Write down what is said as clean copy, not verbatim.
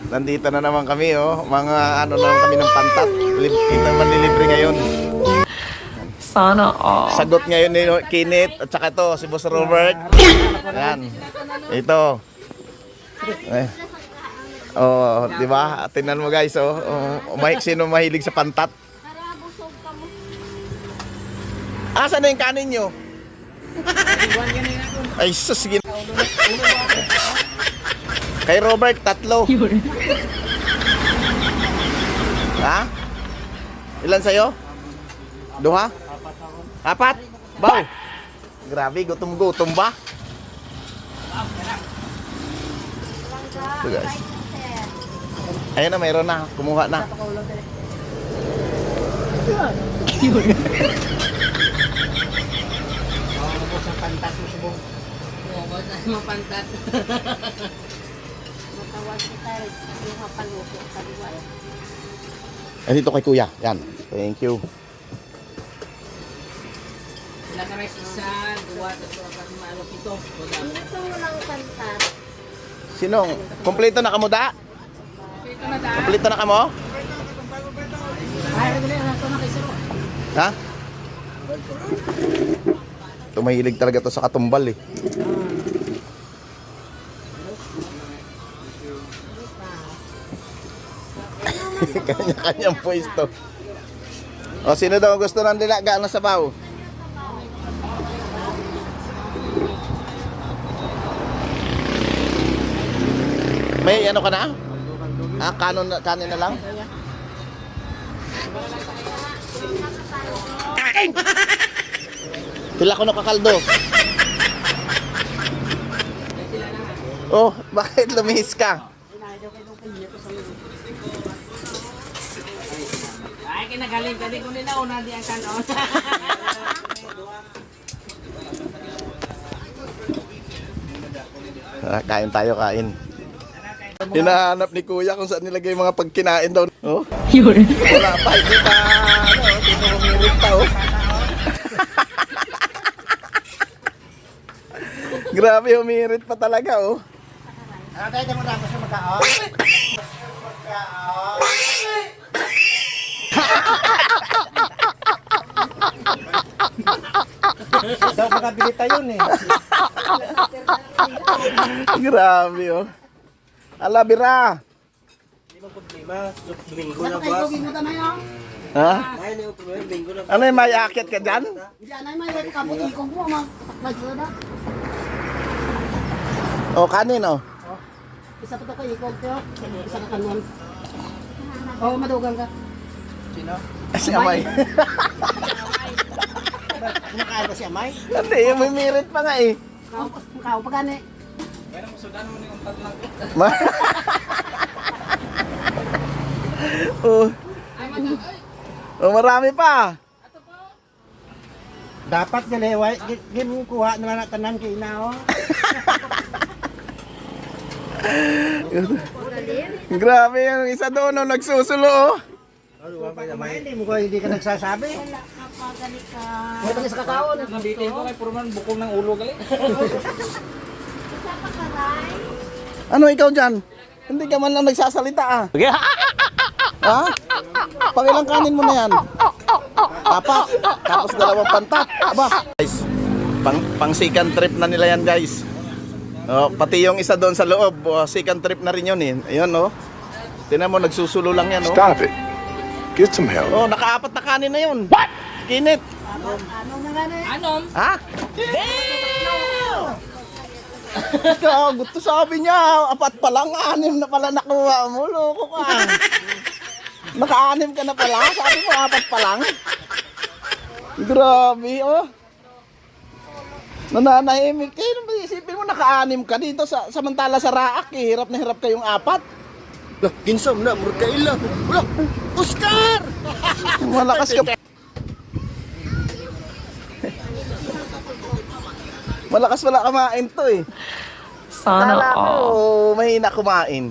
Nandito na naman kami, oh. Mga ano na naman kami ng pantat. Ito manlilibre ngayon. Sana all. Sagot ngayon ni Kinit at saka to si Boss Robert. Yan. Ito. Eh. Oh, di ba? Tingnan mo guys, oh. Sino mahilig sa pantat? Asa na yung kanin nyo? Ay, sus. Kay Robert, 3. Ha? Ilan sa'yo? 2? 4? Baw! Grabe, gutom-gutom ba? Ito guys. Ayun na, mayroon na. Kumuha na. Pantat mo subong. Oo, sa pantat. Matawag kita yung mapaluto kaliwa. Ay, dito kay Kuya. Yan. Thank you. Wala ka rin isa, 2, 3, 4, 5, 6, 7. Ito walang pantat. Sinong? Kompleto na kamo da? Ito na daan. Kompleto na kamo? Ay, dali na ito na kay Siro. Ha? Tumahilig talaga to sa katumbal eh. Kanya-kanyang pwesto. O, sino daw gusto ng nilaga na sabaw? May ano ka na? Ah, kanin na lang? Pila ko nakakaldo. Oh, bakit lumihis ka? Ay, kinagaling ka din kung ninauna di ang kanon. Kain tayo, kain. Hinahanap ni Kuya kung saan nilagay yung mga pagkinain daw. Oh? Yun. Wala pa, hindi pa, tinurumirit pa, oh. Grabe, humirit pa talaga, oh. Ano tayo mo tapos na magkaon? Daw makabili tayo eh. Grabe, oh. Ala, bira. Hindi mo problema. Domingo na boss. Ha? Ay, hindi mo problema. Domingo na. Ano yung may akit ka dyan? Hindi anay may red kabot ikong mo mag nagsoda. Oh, kanin, oh. Isa pa to kay ikog to. Isa ka kanon. Oh, madugang ka. Sino? Si Amay. Kumakain ba si Amay? Hindi, humirit pa nga, eh. Kao pa gani. Oh. Oh, marami pa. Dapat galeway. Game kuha na lang tanan kay Inao. Grabe yung isa doon, oh, nagsusulo, oh. Hindi mo ko hindi ka nagsasabi. Wala ka pa gali ka. Wala ka sa kakaon. Nabitin ko kay Purman bukong ng ulo gali. Isa pa ka ray. Ano ikaw dyan? Hindi ka man lang nagsasalita, ah. Ha? Pangilang kanin mo na yan? 4. Tapos 2 pantat. Aba. Guys, pang second trip na nila yan, guys. Oh, pati yung isa doon sa loob, second trip na rin yun, eh. Ayun, oh. Tingnan mo, nagsusulo lang yan, oh. Stop it. Get some help. Oh, naka-4 na kanin na yun. What? Kinit. Ano na gani? Anom? Ha? Ikaw, gusto sabi niya, 4 pa lang, 6 na pala nakuha mo. Loko ka. Naka-6 ka na pala, sabi mo 4 pa lang. Grabe, oh. Nananahimik kayo. Isipin mo, naka-6 ka dito, samantala sa Raak, eh. Hirap na hirap kayong 4. Lah, kinsam na murkaila. Wala. Oscar! Malakas ka. Malakas pala kumain to, eh. Sana Kala all. ko, mahina kumain.